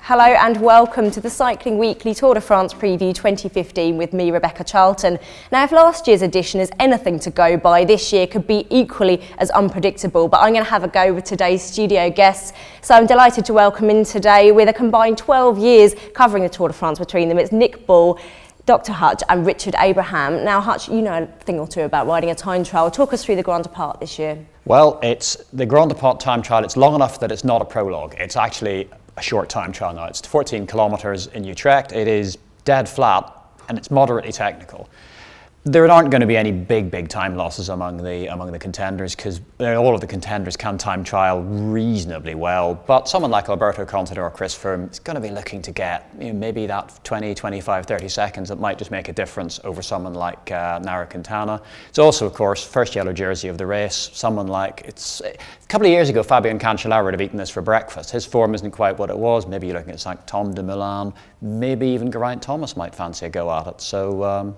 Hello and welcome to the Cycling Weekly Tour de France Preview 2015 with me, Rebecca Charlton. Now, if last year's edition is anything to go by, this year could be equally as unpredictable, but I'm going to have a go with today's studio guests. So I'm delighted to welcome in today, with a combined 12 years covering the Tour de France between them, it's Nick Ball, Dr. Hutch and Richard Abraham. Now, Hutch, you know a thing or two about riding a time trial. Talk us through the Grand Depart this year. Well, it's the Grand Depart time trial. It's long enough that it's not a prologue. It's actually a short time trial now. It's 14 kilometres in Utrecht. It is dead flat and it's moderately technical. There aren't going to be any big time losses among the contenders, because all of the contenders can time trial reasonably well. But someone like Alberto Contador or Chris Froome is going to be looking to get maybe that 20, 25, 30 seconds that might just make a difference over someone like Nairo Quintana. It's also, of course, first yellow jersey of the race. Someone like, a couple of years ago, Fabian Cancellara would have eaten this for breakfast. His form isn't quite what it was. Maybe you're looking at like Tom de Milan. Maybe even Geraint Thomas might fancy a go at it. So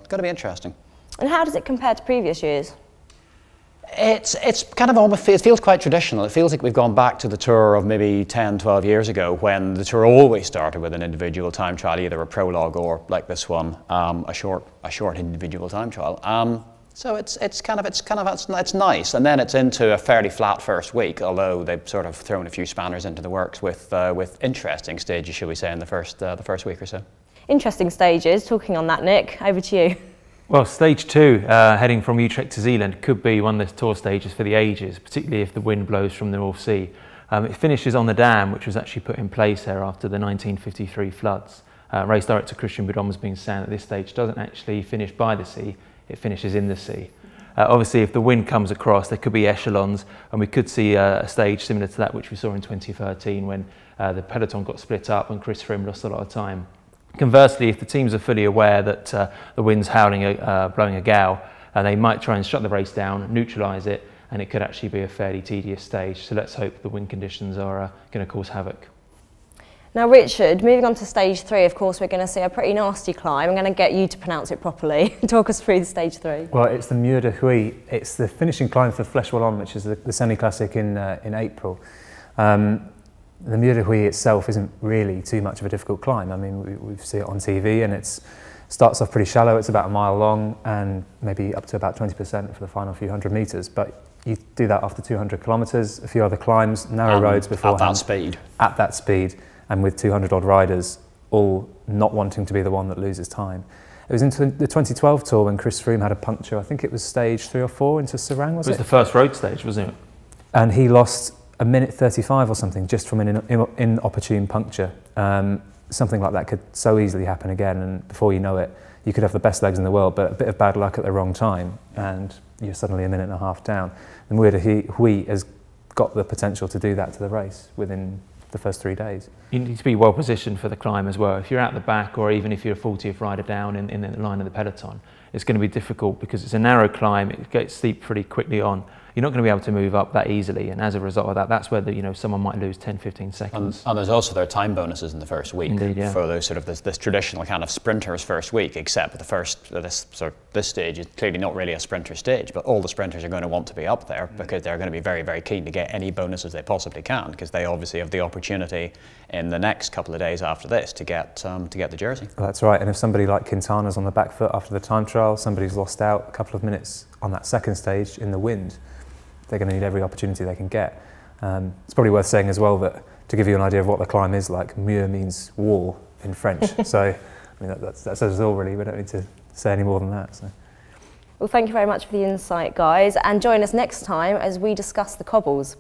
it's going to be interesting. And how does it compare to previous years? It's kind of almost, it feels quite traditional. It feels like we've gone back to the Tour of maybe 10, 12 years ago, when the Tour always started with an individual time trial, either a prologue or, like this one, a short individual time trial. So it's nice, and then it's into a fairly flat first week, although they've sort of thrown a few spanners into the works with interesting stages, shall we say, in the first week or so. Interesting stages. Talking on that, Nick, over to you. Well, stage 2, heading from Utrecht to Zeeland, could be one of the tour stages for the ages, particularly if the wind blows from the North Sea. It finishes on the dam, which was actually put in place there after the 1953 floods. Race director Christian Boudon has been saying that this stage doesn't actually finish by the sea, it finishes in the sea. Obviously, if the wind comes across, there could be echelons, and we could see a stage similar to that which we saw in 2013 when the peloton got split up and Chris Froome lost a lot of time. Conversely, if the teams are fully aware that the wind's howling, blowing a gale, they might try and shut the race down, neutralise it, and it could actually be a fairly tedious stage. So let's hope the wind conditions are going to cause havoc. Now, Richard, moving on to stage 3, of course, we're going to see a pretty nasty climb. I'm going to get you to pronounce it properly. Talk us through the stage 3. Well, it's the Mur de Huy. It's the finishing climb for Flèche Wallonne, which is the semi-classic in April. The Mur de Huy itself isn't really too much of a difficult climb. I mean, we see it on TV, and it starts off pretty shallow. It's about a mile long and maybe up to about 20% for the final few hundred metres. But you do that after 200 kilometres, a few other climbs, narrow roads beforehand. At that speed. At that speed, and with 200 odd riders, all not wanting to be the one that loses time. It was into the 2012 Tour when Chris Froome had a puncture. I think it was stage 3 or 4 into Serang, was it? It was the first road stage, wasn't it? And he lost a minute 35 or something just from an inopportune puncture. Something like that could so easily happen again, and before you know it, you could have the best legs in the world, but a bit of bad luck at the wrong time, and you're suddenly a minute and a half down. And Mur de Huy has got the potential to do that to the race within the first 3 days. You need to be well positioned for the climb as well. If you're out the back, or even if you're a 40th rider down in the line of the peloton, it's going to be difficult because it's a narrow climb, it gets steep pretty quickly on. You're not going to be able to move up that easily, and as a result of that, that's where someone might lose 10-15 seconds. And there's also their time bonuses in the first week. Indeed, yeah. For those sort of this traditional kind of sprinter's first week, except this stage is clearly not really a sprinter stage, but all the sprinters are going to want to be up there because they're going to be very keen to get any bonuses they possibly can, because they obviously have the opportunity in the next couple of days after this to get the jersey. Well, that's right, and if somebody like Quintana's on the back foot after the time trial, somebody's lost out a couple of minutes on that second stage in the wind, they're going to need every opportunity they can get. It's probably worth saying as well that, to give you an idea of what the climb is like, Mur means wall in French. So, I mean, that says it all really. We don't need to say any more than that. So. Well, thank you very much for the insight, guys, and join us next time as we discuss the cobbles.